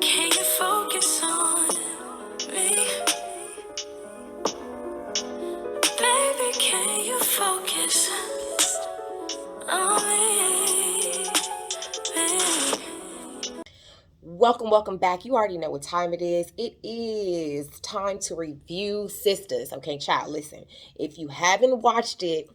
Can you focus on me? Baby, can you focus on me? Welcome back. You already know what time it is. It is time to review Sistas. Okay, child, listen. If you haven't watched it,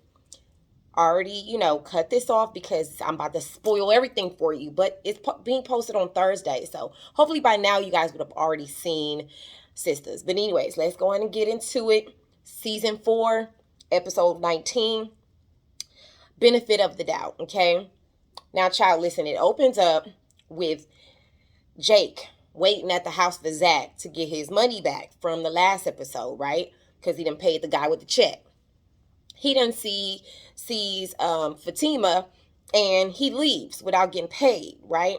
already, cut this off because I'm about to spoil everything for you. But it's being posted on Thursday. So hopefully by now you guys would have already seen Sistas. But anyways, let's go ahead and get into it. Season 4, episode 19. Benefit of the doubt, okay? Now, child, listen, it opens up with Jake waiting at the house for Zach to get his money back from the last episode, right? Because he done paid the guy with the check. He done sees Fatima, and he leaves without getting paid, right?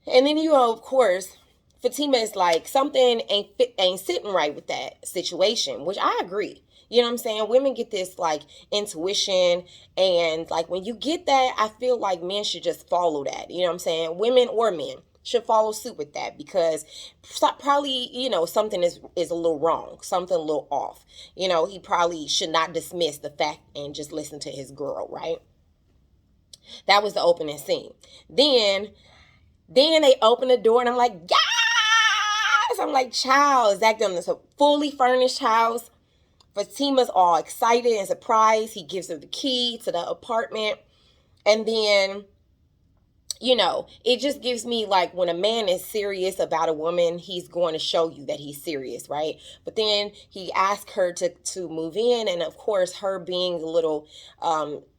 And then of course, Fatima is like, something ain't sitting right with that situation, which I agree. You know what I'm saying? Women get this like intuition, and like when you get that, I feel like men should just follow that. You know what I'm saying? Women or men should follow suit with that, because probably, something is a little wrong, something a little off. He probably should not dismiss the fact and just listen to his girl, right? That was the opening scene. Then they open the door, and I'm like, yes! I'm like, child, Zach done this a fully furnished house. Fatima's all excited and surprised. He gives her the key to the apartment. And then, it just gives me like, when a man is serious about a woman, he's going to show you that he's serious, right? But then he asked her to move in. And of course, her being a little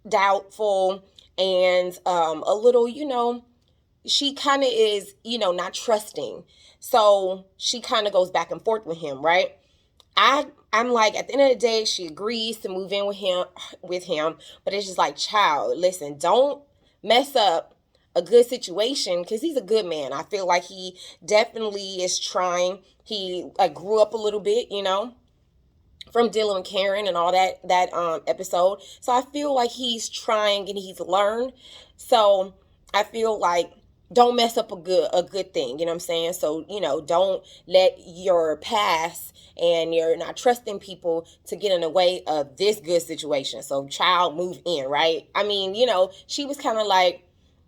doubtful and a little, she kind of is, not trusting. So she kind of goes back and forth with him, right? I'm like, at the end of the day, she agrees to move in with him, but it's just like, child, listen, don't mess up a good situation, because he's a good man. I feel like he definitely is trying. He grew up a little bit, from dealing with Karen and all that episode. So I feel like he's trying and he's learned. So I feel like, don't mess up a good thing, you know what I'm saying? So, don't let your past and you're not trusting people to get in the way of this good situation. So, child, move in, right? I mean, she was kind of like,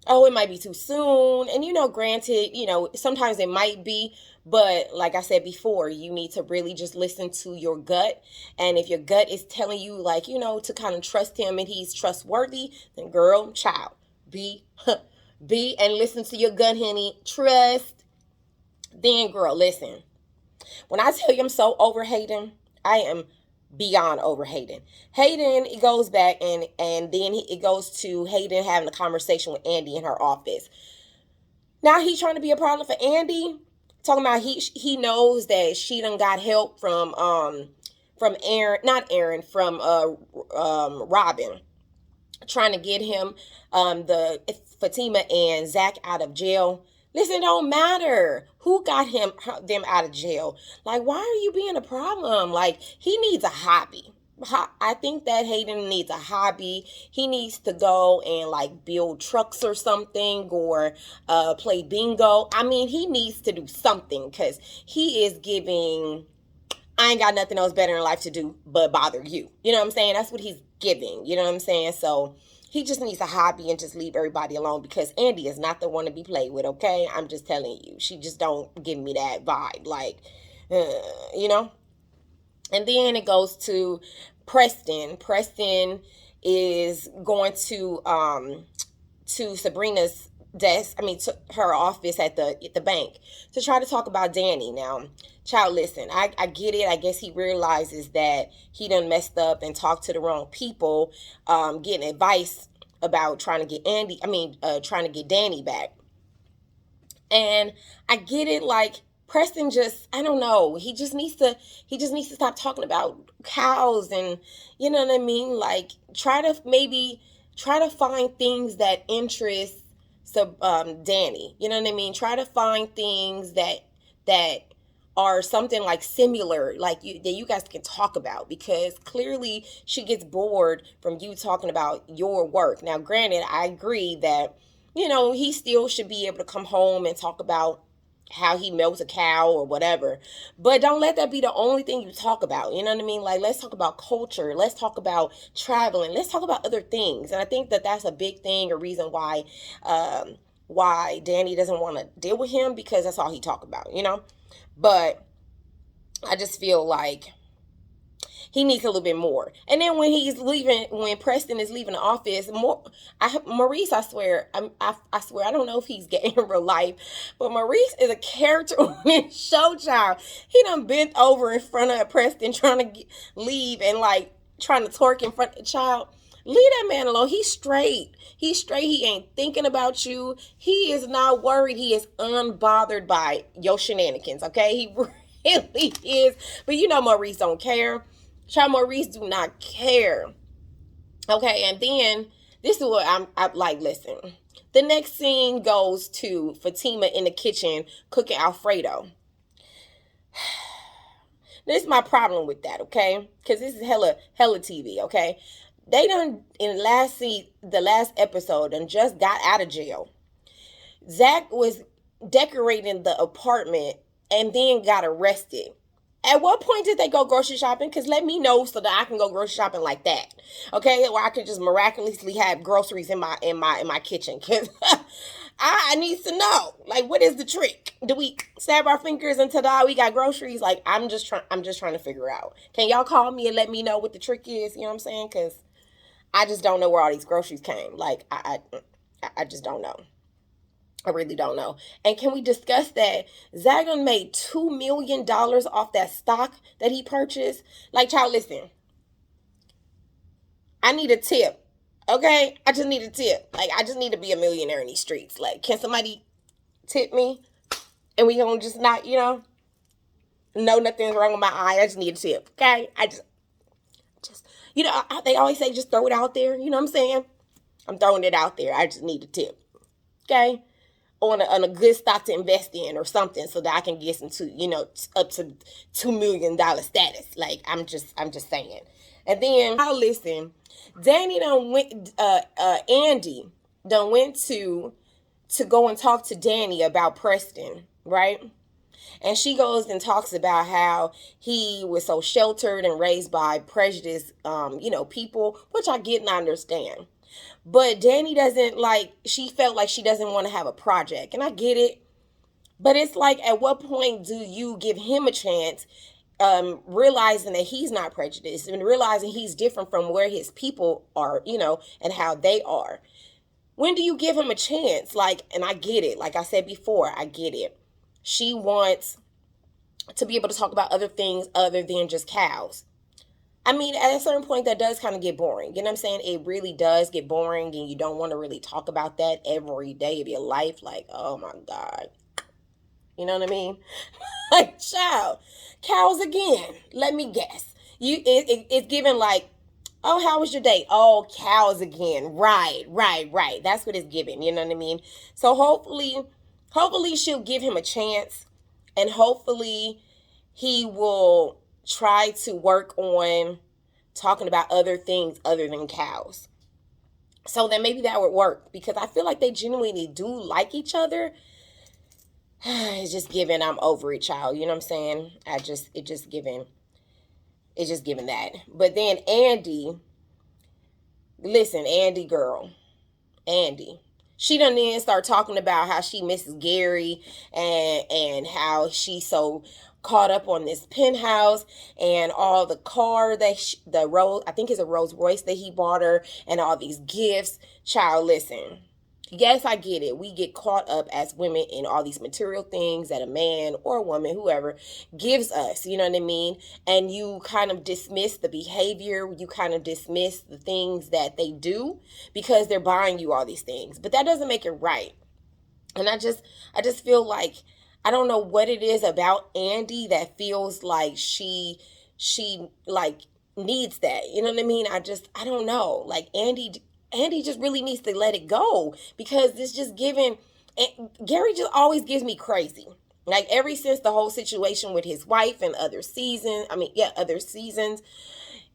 oh, it might be too soon. And, granted, sometimes it might be. But like I said before, you need to really just listen to your gut. And if your gut is telling you, like, to kind of trust him and he's trustworthy, then girl, child, be and listen to your gut, honey. Trust. Then, girl, listen. When I tell you I'm so over Hayden, I am beyond over Hayden. Hayden, it goes back and then it goes to Hayden having a conversation with Andy in her office. Now he's trying to be a problem for Andy, talking about he knows that she done got help from Robin, trying to get him the Fatima and Zach out of jail. Listen, it don't matter who got them out of jail. Like, why are you being a problem? Like, he needs a hobby. I think that Hayden needs a hobby. He needs to go and like build trucks or something, or play bingo. I mean, he needs to do something, because he is giving, I ain't got nothing else better in life to do but bother you. You know what I'm saying? That's what he's giving. You know what I'm saying? So he just needs a hobby and just leave everybody alone, because Andy is not the one to be played with, okay? I'm just telling you. She just don't give me that vibe. Like, And then it goes to Preston. Preston is going to Sabrina's desk, to her office at the bank, to try to talk about Danny. Now, child, listen, I get it. I guess he realizes that he done messed up and talked to the wrong people, getting advice about trying to get Danny back. And I get it, like, Preston just, I don't know, he just needs to stop talking about cows, and you know what I mean? Like, try to find things that interest Danny. You know what I mean? Try to find things that are something like similar, like that you guys can talk about, because clearly she gets bored from you talking about your work. Now, granted, I agree that he still should be able to come home and talk about how he milks a cow or whatever. But don't let that be the only thing you talk about. You know what I mean? Like, let's talk about culture. Let's talk about traveling. Let's talk about other things. And I think that that's a big thing, a reason why Danny doesn't want to deal with him, because that's all he talk about, you know? But I just feel like he needs a little bit more. And then when he's leaving, when Preston is leaving the office, Maurice, I swear, I swear, I don't know if he's gay in real life, but Maurice is a character on this show, child. He done bent over in front of Preston trying to leave and like trying to twerk in front of the child. Leave that man alone. He's straight. He's straight. He ain't thinking about you. He is not worried. He is unbothered by your shenanigans, okay? He really is. But you know Maurice don't care. Child, Maurice do not care. Okay, and then this is what I'm like, listen. The next scene goes to Fatima in the kitchen cooking Alfredo. This is my problem with that, okay? Because this is hella TV, okay? They done, in the last episode, and just got out of jail. Zach was decorating the apartment and then got arrested. At what point did they go grocery shopping? Because let me know so that I can go grocery shopping like that. Okay? Or I can just miraculously have groceries in my kitchen. Because I need to know. Like, what is the trick? Do we stab our fingers and ta-da, we got groceries? Like, I'm just trying to figure out. Can y'all call me and let me know what the trick is? You know what I'm saying? Because I just don't know where all these groceries came. Like, I just don't know. I really don't know. And can we discuss that Zagan made $2 million off that stock that he purchased? Like, child, listen. I need a tip. Okay? I just need a tip. Like, I just need to be a millionaire in these streets. Like, can somebody tip me? And we gonna just not, know nothing's wrong with my eye. I just need a tip. Okay? I just they always say just throw it out there. You know what I'm saying? I'm throwing it out there. I just need a tip. Okay? On a good stock to invest in or something, so that I can get into, up to $2 million status. Like, I'm just saying. And then I'll listen. Danny Andy done went to go and talk to Danny about Preston, right? And she goes and talks about how he was so sheltered and raised by prejudiced, people, which I get and I understand. But Danny she felt like she doesn't want to have a project. And I get it. But it's like, at what point do you give him a chance, realizing that he's not prejudiced and realizing he's different from where his people are, and how they are? When do you give him a chance? Like, and I get it. Like I said before, I get it. She wants to be able to talk about other things other than just cows. I mean, at a certain point, that does kind of get boring. You know what I'm saying? It really does get boring, and you don't want to really talk about that every day of your life. Like, oh my God. You know what I mean? Like, child, cows again. Let me guess. It's given like, oh, how was your day? Oh, cows again. Right. That's what it's giving. You know what I mean? So hopefully she'll give him a chance, and hopefully he will try to work on talking about other things other than cows. So then maybe that would work, because I feel like they genuinely do like each other. It's just giving I'm over it, child. You know what I'm saying? It's just giving that. But then Andy girl. Andy. She done then start talking about how she misses Gary and how she's so caught up on this penthouse and all the car that I think it's a Rolls Royce that he bought her, and all these gifts. Child, listen. Yes, I get it. We get caught up as women in all these material things that a man or a woman, whoever, gives us. You know what I mean? And you kind of dismiss the behavior. You kind of dismiss the things that they do because they're buying you all these things. But that doesn't make it right. And I just feel like, I don't know what it is about Andy that feels like she like needs that. You know what I mean? I don't know. Like, Andy just really needs to let it go, because it's just giving. Gary just always gives me crazy. Like, ever since the whole situation with his wife and other seasons,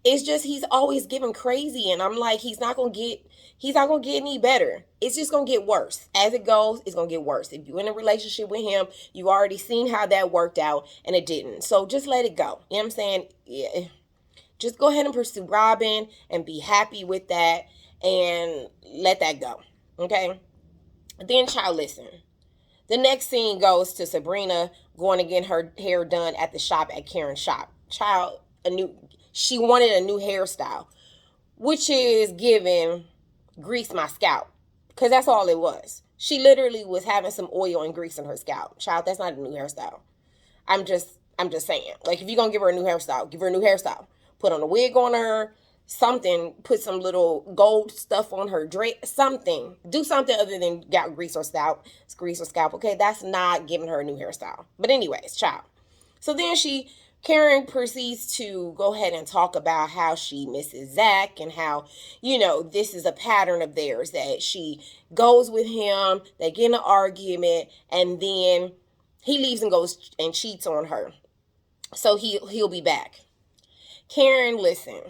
It's just he's always giving crazy, and I'm like, he's not gonna get any better. It's just gonna get worse. As it goes, it's gonna get worse. If you're in a relationship with him, you already seen how that worked out and it didn't. So just let it go. You know what I'm saying? Yeah. Just go ahead and pursue Robin and be happy with that and let that go. Okay? Then, child, listen. The next scene goes to Sabrina going to get her hair done at the shop at Karen's shop. Child, she wanted a new hairstyle, which is giving grease my scalp, because that's all it was. She literally was having some oil and grease in her scalp. Child, that's not a new hairstyle. I'm just saying. Like, if you're gonna give her a new hairstyle, give her a new hairstyle. Put on a wig on her, something. Put some little gold stuff on her dress, something. Do something other than got grease or scalp. Grease or scalp. Okay, that's not giving her a new hairstyle. But anyways, child. So then Karen proceeds to go ahead and talk about how she misses Zach and how, this is a pattern of theirs, that she goes with him, they get in an argument, and then he leaves and goes and cheats on her. So he'll be back. Karen, listen.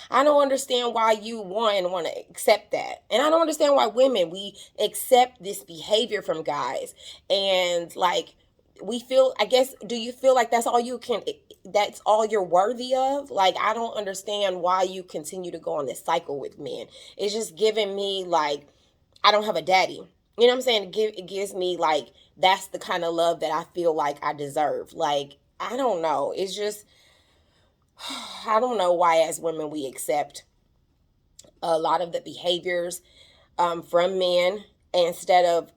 I don't understand why you want to accept that. And I don't understand why women, we accept this behavior from guys. And like, we feel, I guess, do you feel like that's all you're worthy of? Like, I don't understand why you continue to go on this cycle with men. It's just giving me like, I don't have a daddy. You know what I'm saying? It gives me like, that's the kind of love that I feel like I deserve. Like, I don't know. It's just, I don't know why as women we accept a lot of the behaviors from men, instead of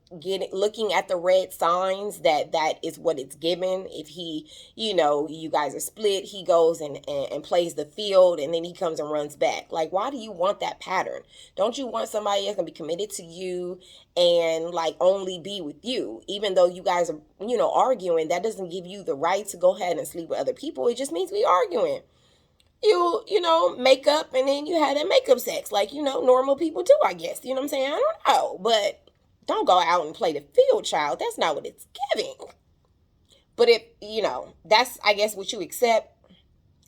looking at the red signs that is what it's given. If he, you guys are split, he goes and plays the field, and then he comes and runs back. Like, why do you want that pattern? Don't you want somebody that's gonna be committed to you and like only be with you? Even though you guys are, arguing, that doesn't give you the right to go ahead and sleep with other people. It just means we arguing. You make up, and then you had that makeup sex like, normal people do, I guess. You know what I'm saying? I don't know, but don't go out and play the field, child. That's not what it's giving. But if, that's, I guess, what you accept,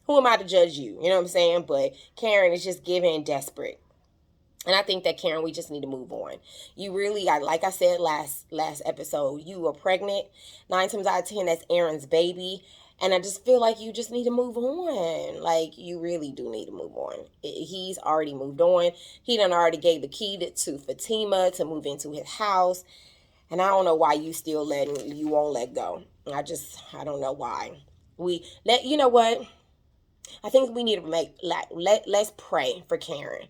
who am I to judge you? You know what I'm saying? But Karen is just giving desperate. And I think that, Karen, we just need to move on. You really, like I said last episode, you are pregnant. 9 times out of 10, that's Aaron's baby. And I just feel like you just need to move on. Like, you really do need to move on. He's already moved on. He done already gave the key to Fatima to move into his house. And I don't know why you won't let go. I don't know why. You know what? I think we need to let's pray for Karen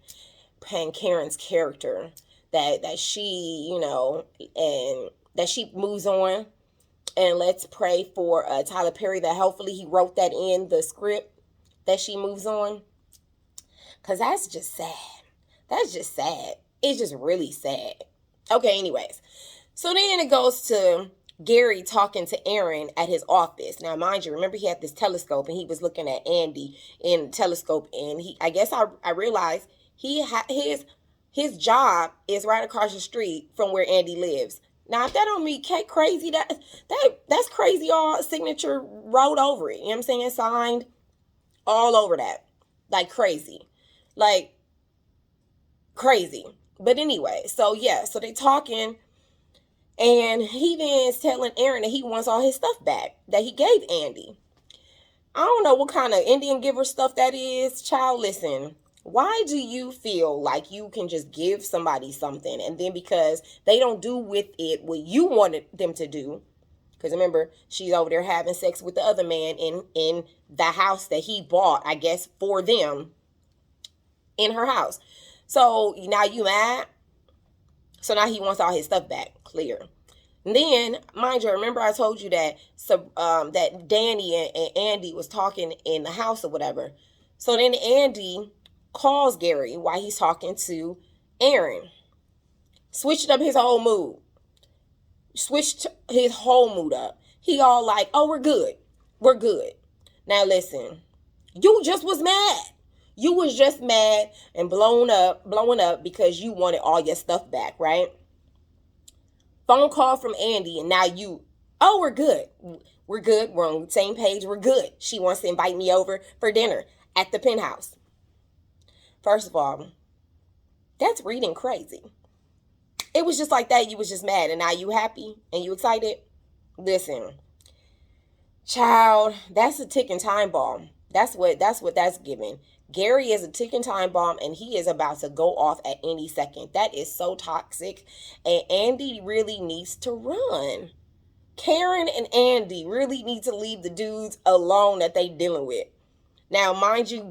and Karen's character, that she, and that she moves on. And let's pray for Tyler Perry, that hopefully he wrote that in the script, that she moves on. Because that's just sad. That's just sad. It's just really sad. Okay, anyways. So then it goes to Gary talking to Aaron at his office. Now, mind you, remember he had this telescope and he was looking at Andy in the telescope. And I guess I realized his job is right across the street from where Andy lives. Now, if that don't mean crazy, that's crazy. All signature wrote over it. You know what I'm saying? Signed all over that. Like crazy. Like crazy. But anyway, so they talking, and he then is telling Aaron that he wants all his stuff back that he gave Andy. I don't know what kind of Indian giver stuff that is. Child, listen. Why do you feel like you can just give somebody something, and then because they don't do with it what you wanted them to do, because remember, she's over there having sex with the other man in the house that he bought, I guess, for them, in her house. So now you mad? So now he wants all his stuff back. Clear. And then, mind you, remember I told you that that Danny and Andy was talking in the house or whatever. So then Andy calls Gary while he's talking to Aaron. Switched up his whole mood. Switched his whole mood up. He all like, oh, we're good. We're good. Now listen, you just was mad. You was just mad and blowing up because you wanted all your stuff back, right? Phone call from Andy, and now we're good. We're good. We're on the same page. We're good. She wants to invite me over for dinner. at the penthouse. First of all, that's reading crazy. It was just like that. You was just mad, and now you happy and you excited. Listen, child, that's a ticking time bomb. That's what that's giving. Gary is a ticking time bomb, and he is about to go off at any second. That is so toxic, and Andy really needs to run. Karen and Andy really need to leave the dudes alone that they dealing with. Now, mind you,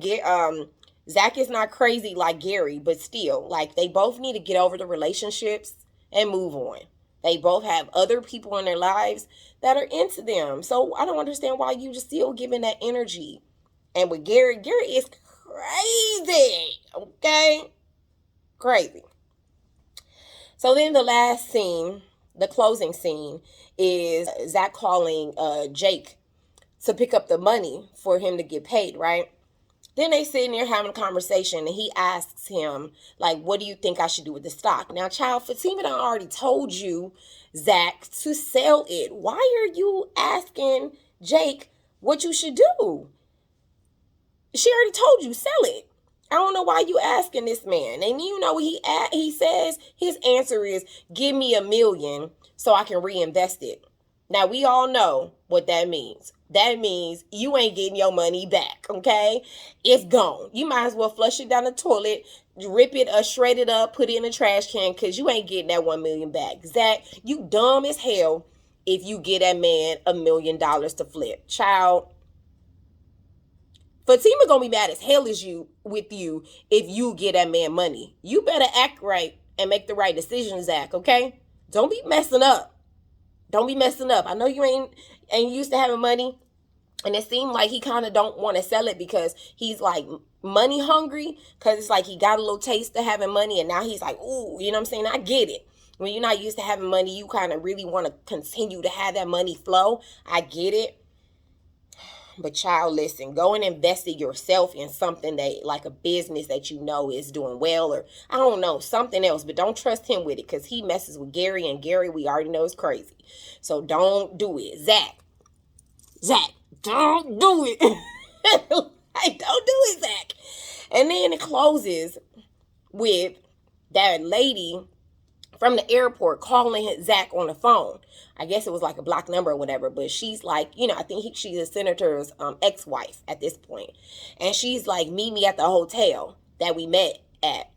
Zach is not crazy like Gary, but still, like, they both need to get over the relationships and move on. They both have other people in their lives that are into them. So I don't understand why you just still giving that energy. And with Gary is crazy, okay? Crazy. So then the last scene, the closing scene, is Zach calling Jake to pick up the money for him to get paid, right? Then they sitting there having a conversation, and he asks him, like, what do you think I should do with the stock? Now, child, Fatima done already told you, Zach, to sell it. Why are you asking Jake what you should do? She already told you, sell it. I don't know why you asking this man. And you know what he says? His answer is, give me $1 million so I can reinvest it. Now, we all know what that means. That means you ain't getting your money back, okay? It's gone. You might as well flush it down the toilet, rip it or shred it up, put it in a trash can, because you ain't getting that $1 million back. Zach, you dumb as hell if you get that man $1 million to flip. Child, Fatima gonna be mad as hell as you with you if you get that man money. You better act right and make the right decisions, Zach, okay? Don't be messing up. Don't be messing up. I know you ain't used to having money, and it seemed like he kind of don't want to sell it because he's like money hungry, because it's like he got a little taste of having money, and now he's like, ooh, you know what I'm saying? I get it. When you're not used to having money, you kind of really want to continue to have that money flow. I get it. But child, listen, go and invest in yourself in something that, like a business that you know is doing well, or I don't know, something else. But don't trust him with it, because he messes with Gary, and Gary we already know is crazy. So don't do it. Zach, don't do it. Like, don't do it, Zach. And then it closes with that lady from the airport calling Zach on the phone. I guess it was like a block number or whatever, but she's like, you know, I think she's a senator's ex-wife at this point. And she's like, meet me at the hotel that we met at.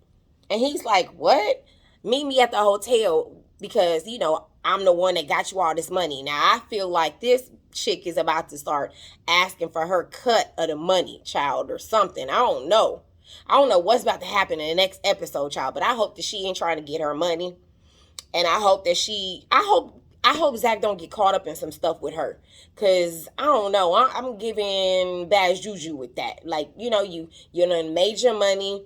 And he's like, what? Meet me at the hotel because, you know, I'm the one that got you all this money. Now, I feel like this chick is about to start asking for her cut of the money, child, or something. I don't know. I don't know what's about to happen in the next episode, child, but I hope that she ain't trying to get her money. And I hope that I hope Zach don't get caught up in some stuff with her. Because, I don't know, I'm giving bad juju with that. Like, you know, you done made your money.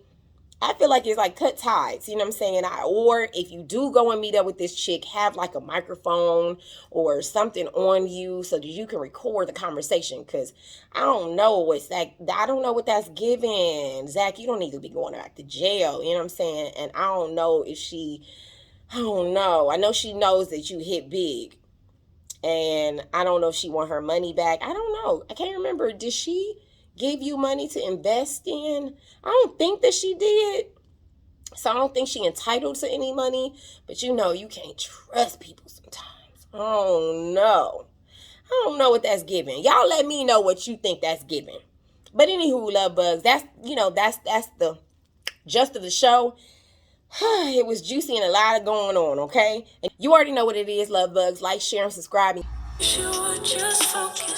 I feel like it's like cut ties, you know what I'm saying? Or if you do go and meet up with this chick, have like a microphone or something on you so that you can record the conversation. Because I don't know what's that. I don't know what that's giving. Zach, you don't need to be going back to jail, you know what I'm saying? And I don't know if I don't know. I know she knows that you hit big. And I don't know if she want her money back. I don't know. I can't remember. Did she give you money to invest in? I don't think that she did. So I don't think she entitled to any money. But you know, you can't trust people sometimes. I don't know. I don't know what that's giving. Y'all let me know what you think that's giving. But anywho, love bugs, that's, you know, that's the gist of the show. It was juicy and a lot of going on, okay? And you already know what it is, love bugs. Like, share, and subscribe. You should just focus.